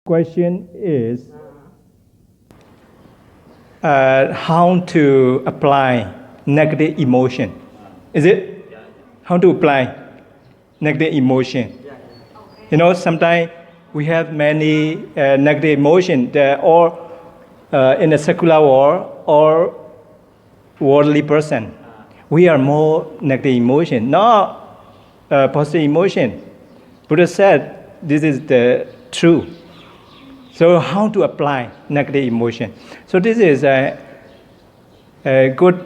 Question is how to apply negative emotion. Is it? How to apply negative emotion? You know, sometimes we have many negative emotion or in a secular world or worldly person. We are more negative emotion, not positive emotion. Buddha said this is the truth. So how to apply negative emotion? So this is a good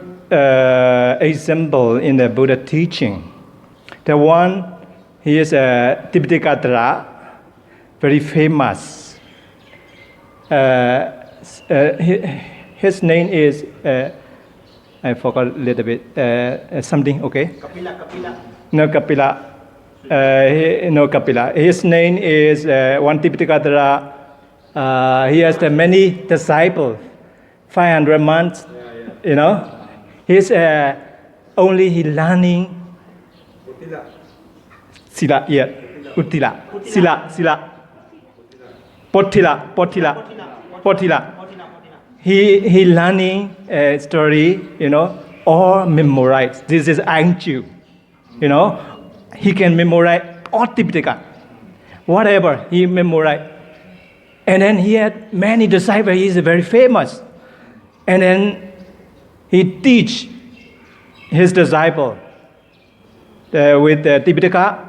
example in the Buddha teaching. The one, he is a Tipitaka, very famous. His name is, I forgot a little bit, something, okay? Kapila. No, Kapila. No, Kapila. His name is one Tipitaka. He has many disciples, 500 months, you know. He's only he learning Sila, yeah, Uttila, Sila, Potila. He learning story, you know, or memorize. This is Angju, you know. He can memorize all Tipitaka, whatever he memorize. And then he had many disciples. He is very famous. And then he teach his disciple with the Tipitaka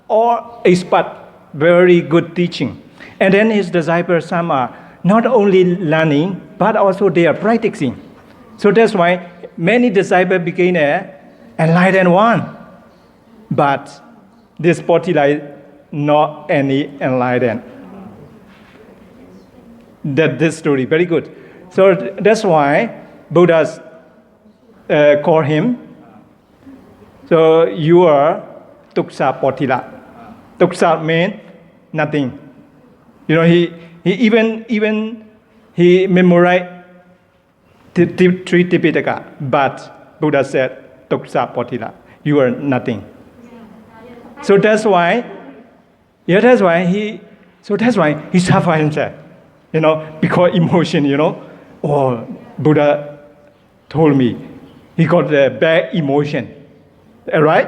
or expert, very good teaching. And then his disciples, some are not only learning, but also they are practicing. So that's why many disciples became an enlightened one. But this Potila not any enlightened. This story, very good. So that's why Buddhas call him. So you are Tuksa Potila. Tuksa means nothing. You know, he even he memorized three Tipitaka, but Buddha said Tuksa Potila. You are nothing. So that's why he suffer himself. You know, because emotion, you know. Oh, Buddha told me he got a bad emotion. Right?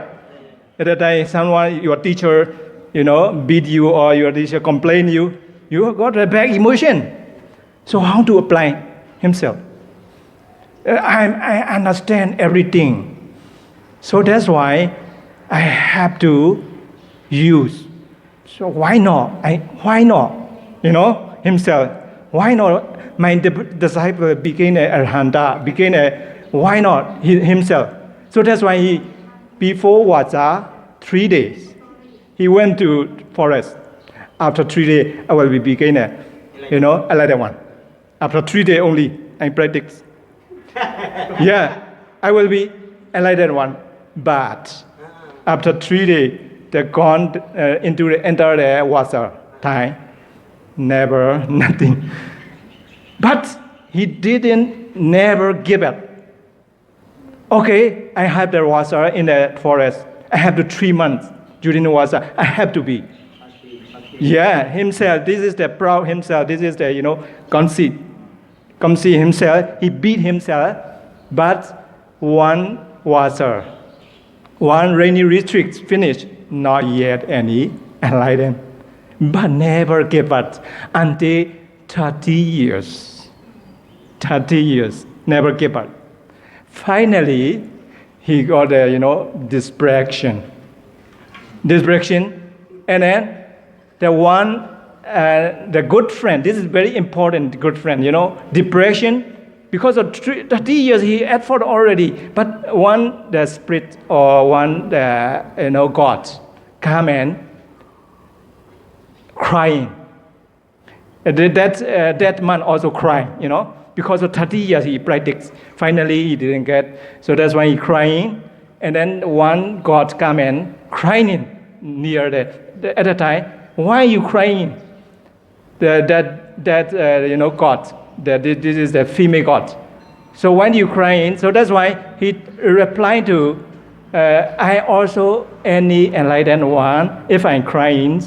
At that time, someone, your teacher, you know, beat you or your teacher complain you got a bad emotion. So how to apply himself? I understand everything. So that's why I have to use. So why not? Why not? You know? Himself. Why not? My disciple became a arhanta, why not himself? So that's why he, before Vaca, 3 days, he went to forest. After 3 days, I will become a, enlightened one. After 3 days only, I practice. Yeah, I will be enlightened one. But after 3 days, they gone into the entire Vaca time. Never, nothing. But he didn't never give up. Okay, I have the water in the forest. I have the 3 months during the water. I have to be. Yeah, himself. This is the proud himself. This is the, conceit. Conceit himself. He beat himself. But one water, one rainy retreat finished. Not yet any enlightened. But never give up until 30 years. 30 years, never give up. Finally, he got a, distraction. And then the good friend, this is very important, good friend, depression. Because of 30 years, he effort already. But one, the spirit or one, the, God, come and crying. That man also crying, because of 30 years he practiced. Finally, he didn't get. So that's why he crying. And then one God come and crying near that. At the time, why are you crying? God. This is the female God. So when you crying, so that's why he replied to, I also any enlightened one if I'm crying.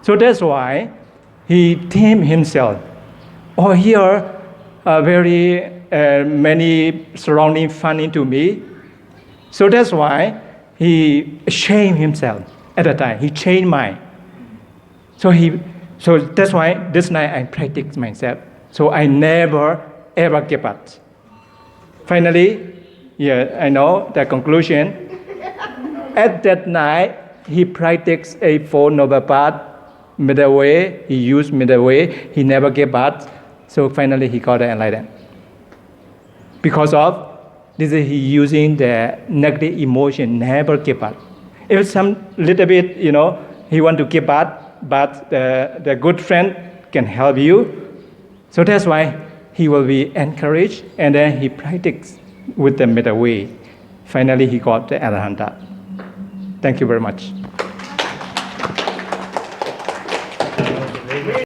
So that's why he tamed himself. Or here, very many surrounding funny to me. So that's why he ashamed himself at the time. He changed mind. So that's why this night I practice myself. So I never ever give up. Finally, yeah, I know the conclusion. At that night, he practiced a Four Noble Path, middle way. He used middle way. He never gave up. So finally, he got enlightened. Because of this, he using the negative emotion, never give up. If some little bit, he want to give up, but the good friend can help you. So that's why he will be encouraged, and then he practice with the middle way. Finally, he got the Arahanta. Thank you very much.